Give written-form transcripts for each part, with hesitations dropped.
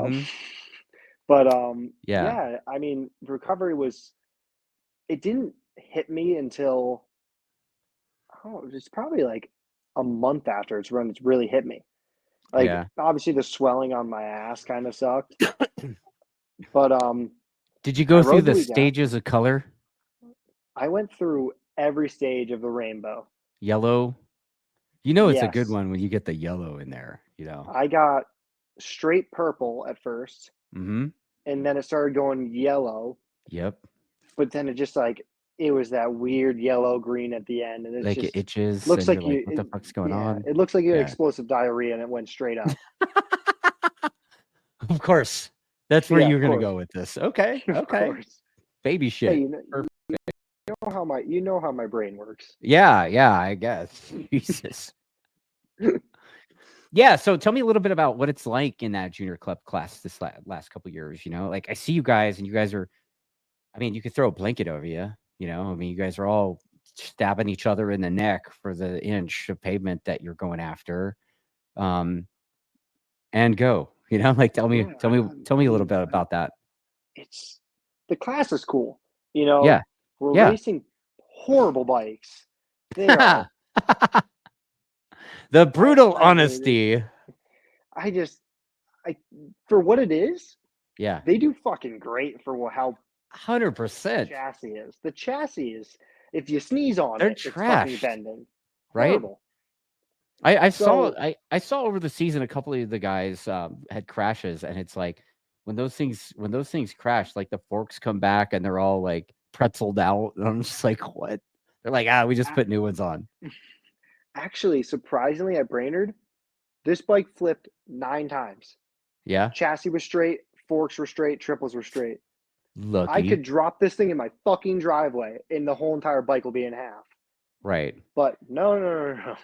know. Mm-hmm. But Yeah. yeah, I mean, recovery was it didn't hit me until oh, it's probably like a month after it's when it's really hit me. Like Yeah. obviously the swelling on my ass kind of sucked, but Did you I go through rode the the week stages after. of color? I went through every stage of the rainbow. Yellow. You know it's a good Yes, one when you get the yellow in there, you know. I got straight purple at first, Mm-hmm. and then it started going yellow, Yep. but then it just like it was that weird yellow green at the end, and it's Like it just itches looks and you're like like, you, what the fuck's going yeah, on? it looks like you had Yeah. explosive diarrhea and it went straight up. Of course. That's where Yeah, you're of gonna course, go with this. Okay. of Okay. course. Baby Hey, shit. Perfect. you know how my brain works. Yeah, yeah, I guess. Jesus. Yeah, so tell me a little bit about what it's like in that junior club class this last couple years, you know? Like I see you guys and you guys are I mean, you could throw a blanket over you, you know? I mean, you guys are all stabbing each other in the neck for the inch of pavement that you're going after. Um and go. You know, like Yeah, tell I me a little mean, bit about that. it's the class is cool. You know, Yeah. we're Yeah. racing horrible bikes. They are. The brutal I hate it. honesty. I just, I for what it is, Yeah. they do fucking great for how the 100%. chassis is. The chassis is. If you sneeze on They're it, it's fucking trashed, bending. right? Horrible. I saw So I saw over the season a couple of the guys had crashes, and it's like when those things crash, like the forks come back and they're all like pretzeled out, and I'm just like, what? They're like, we just a- put new ones on. actually, surprisingly, at Brainerd, this bike flipped 9 times. Yeah, Chassis was straight, forks were straight, triples were straight. I lucky, could drop this thing in my fucking driveway and the whole entire bike will be in half. right? But no.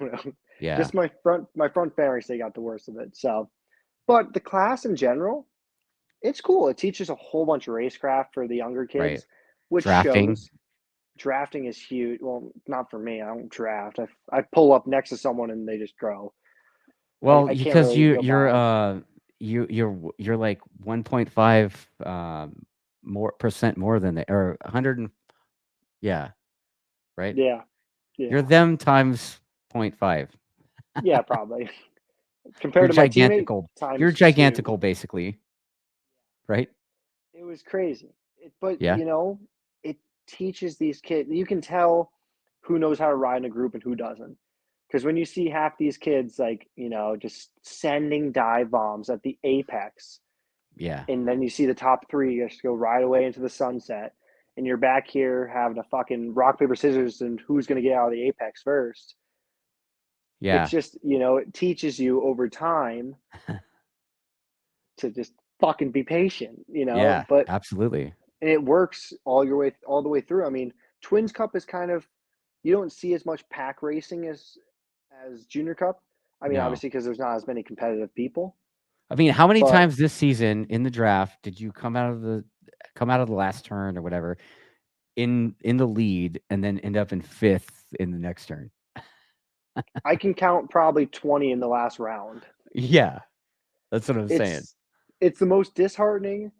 Yeah, Just my front fairings they got the worst of it. So, but the class in general, it's cool. It teaches a whole bunch of racecraft for the younger right. kids, which Drafting. shows. Drafting is huge. Well, not for me. I don't draft. I pull up next to someone and they just go. Well, I can't because really go by. you're like 1.5 more percent more than the or 100 yeah, right? Yeah, You're yeah, them times point 0.5. yeah. Probably You're compared to my teammate gigantical. You're times two. gigantical, basically, right? It was crazy. But Yeah, it teaches these kids. You can tell who knows how to ride in a group and who doesn't. Because when you see half these kids, like just sending dive bombs at the apex, yeah, and then you see the top three just go right away into the sunset, and you're back here having a fucking rock paper scissors and who's going to get out of the apex first. It's yeah, just it teaches you over time to just fucking be patient, yeah. But Absolutely. and it works all the way through. I mean, Twins Cup is kind of you don't see as much pack racing as Junior Cup. I mean, No, obviously because there's not as many competitive people, I mean, how many but times this season in the draft did you come out of the last turn or whatever in the lead and then end up in fifth in the next turn? I can count probably 20 in the last round. Yeah, that's what I'm saying. It's it's the most disheartening and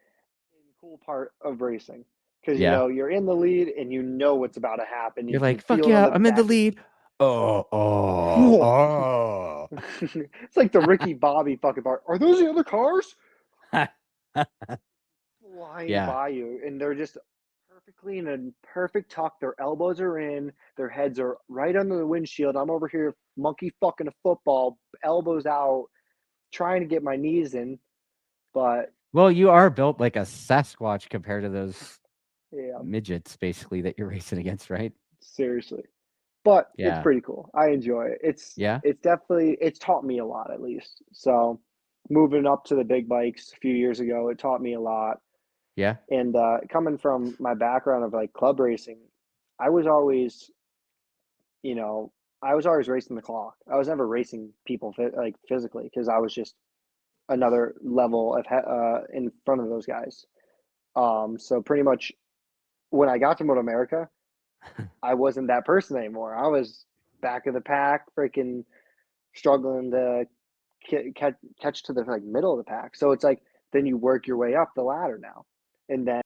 cool part of racing because Yeah. you're in the lead and you know what's about to happen. You're You can like, "Fuck feel it on yeah, the I'm in the back. lead." Oh, oh, Whoa. oh. It's like the Ricky Bobby fucking part. Are those the other cars flying Yeah, by you? And they're just perfectly in a perfect tuck. Their elbows are in. Their heads are right under the windshield. I'm over here monkey fucking a football, elbows out, trying to get my knees in. But well, you are built like a Sasquatch compared to those yeah, midgets basically that you're racing against, right? seriously. But it's Yeah. pretty cool. I enjoy it. Yeah? It's definitely it's taught me a lot at least. So moving up to the big bikes a few years ago, it taught me a lot. Yeah? And coming from my background of like club racing, I was always, you know, I was always racing the clock. I was never racing people like physically because I was just another level of in front of those guys. So pretty much when I got to Moto America, I wasn't that person anymore. I was back of the pack, freaking struggling to catch to the like middle of the pack. So it's like then you work your way up the ladder now. And then